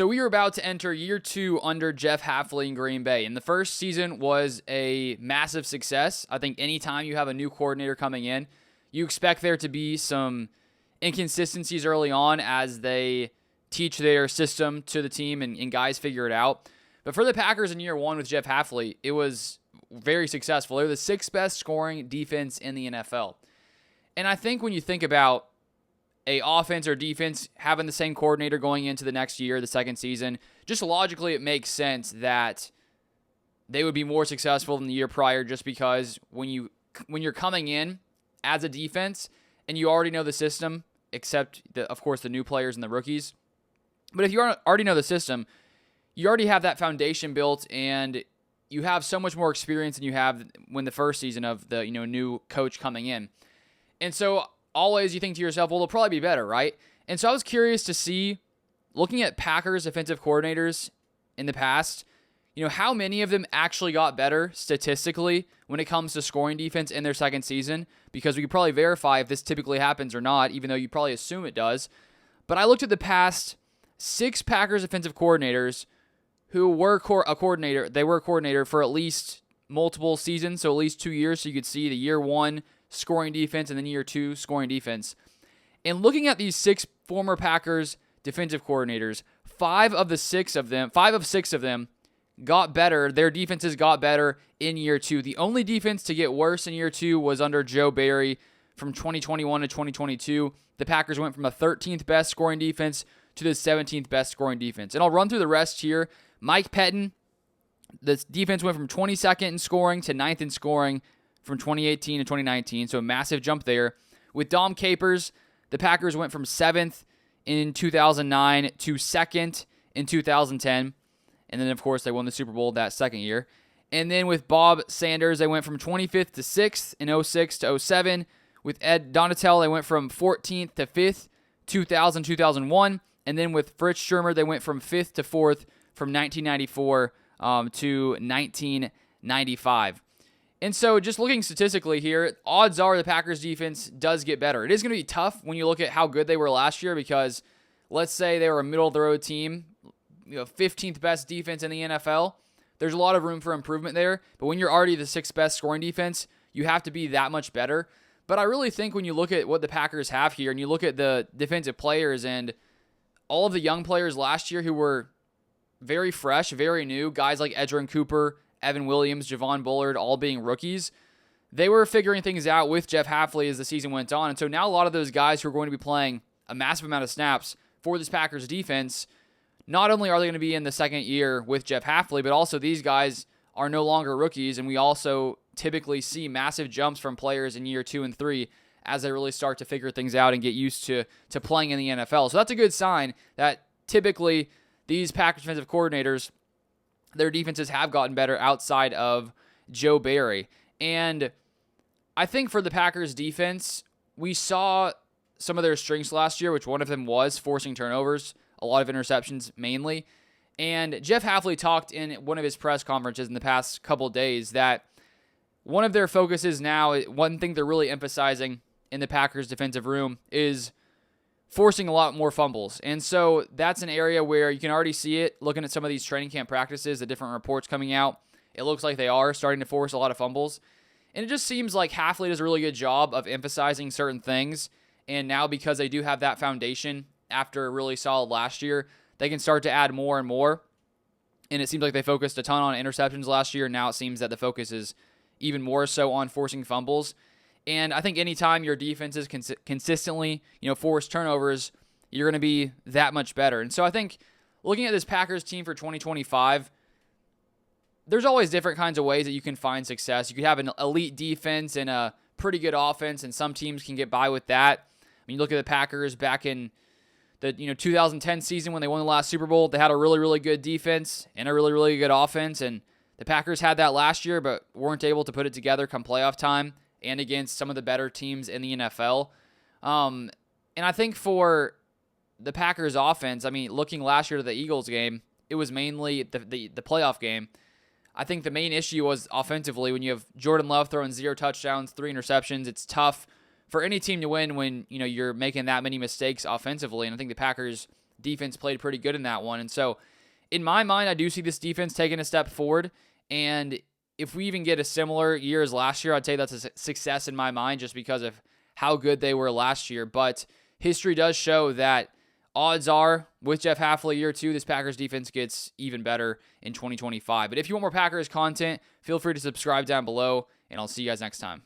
So we were about to enter year 2 under Jeff Hafley in Green Bay, and the first season was a massive success. I think anytime you have a new coordinator coming in, you expect there to be some inconsistencies early on as they teach their system to the team and guys figure it out. But for the Packers in year 1 with Jeff Hafley, it was very successful. They were the 6th best scoring defense in the NFL. And I think when you think about a offense or defense having the same coordinator going into the next year, the second season, just logically it makes sense that they would be more successful than the year prior, just because when you're coming in as a defense and you already know the system, except of course the new players and the rookies. But if you already know the system, you already have that foundation built, and you have so much more experience than you have when the first season of the new coach coming in. And so always you think to yourself, well, they'll probably be better, right? And so I was curious to see, looking at Packers offensive coordinators in the past, how many of them actually got better statistically when it comes to scoring defense in their second season, because we could probably verify if this typically happens or not, even though you probably assume it does. But I looked at the past 6 Packers offensive coordinators who were a coordinator for at least multiple seasons, so at least 2 years, so you could see the year 1 scoring defense and then year 2 scoring defense. And looking at these 6 former Packers defensive coordinators, 5 of 6 of them got better. Their defenses got better in year 2. The only defense to get worse in year 2 was under Joe Barry from 2021 to 2022. The Packers went from a 13th best scoring defense to the 17th best scoring defense. And I'll run through the rest here. Mike Pettin, the defense went from 22nd in scoring to 9th in scoring from 2018 to 2019, so a massive jump there. With Dom Capers, the Packers went from 7th in 2009 to 2nd in 2010, and then, of course, they won the Super Bowl that second year. And then with Bob Sanders, they went from 25th to 6th in 06 to 07. With Ed Donatel, they went from 14th to 5th, 2000, 2001. And then with Fritz Shermer, they went from 5th to 4th from 1994 to 1995. And so just looking statistically here, odds are the Packers defense does get better. It is going to be tough when you look at how good they were last year, because let's say they were a middle-of-the-road team, 15th best defense in the NFL. There's a lot of room for improvement there. But when you're already the 6th best scoring defense, you have to be that much better. But I really think when you look at what the Packers have here and you look at the defensive players and all of the young players last year who were very fresh, very new, guys like Edgerrin Cooper, Evan Williams, Javon Bullard, all being rookies, they were figuring things out with Jeff Hafley as the season went on. And so now a lot of those guys who are going to be playing a massive amount of snaps for this Packers defense, not only are they going to be in the second year with Jeff Hafley, but also these guys are no longer rookies, and we also typically see massive jumps from players in year 2 and 3 as they really start to figure things out and get used to playing in the NFL. So that's a good sign that typically these Packers defensive coordinators, their defenses have gotten better outside of Joe Barry. And I think for the Packers defense, we saw some of their strengths last year, which one of them was forcing turnovers, a lot of interceptions mainly. And Jeff Hafley talked in one of his press conferences in the past couple of days that one of their focuses now, one thing they're really emphasizing in the Packers defensive room is forcing a lot more fumbles. And so that's an area where you can already see it looking at some of these training camp practices, the different reports coming out. It looks like they are starting to force a lot of fumbles. And it just seems like Hafley does a really good job of emphasizing certain things. And now because they do have that foundation after a really solid last year, they can start to add more and more. And it seems like they focused a ton on interceptions last year. Now it seems that the focus is even more so on forcing fumbles. And I think anytime your defenses consistently, force turnovers, you're going to be that much better. And so I think looking at this Packers team for 2025, there's always different kinds of ways that you can find success. You could have an elite defense and a pretty good offense, and some teams can get by with that. I mean, you look at the Packers back in the 2010 season when they won the last Super Bowl. They had a really, really good defense and a really, really good offense, and the Packers had that last year but weren't able to put it together come playoff time and against some of the better teams in the NFL. And I think for the Packers offense, I mean, looking last year to the Eagles game, it was mainly the playoff game. I think the main issue was offensively. When you have Jordan Love throwing 0 touchdowns, 3 interceptions, it's tough for any team to win when you're making that many mistakes offensively. And I think the Packers defense played pretty good in that one. And so in my mind, I do see this defense taking a step forward. And if we even get a similar year as last year, I'd say that's a success in my mind just because of how good they were last year. But history does show that odds are with Jeff Hafley year 2, this Packers defense gets even better in 2025. But if you want more Packers content, feel free to subscribe down below, and I'll see you guys next time.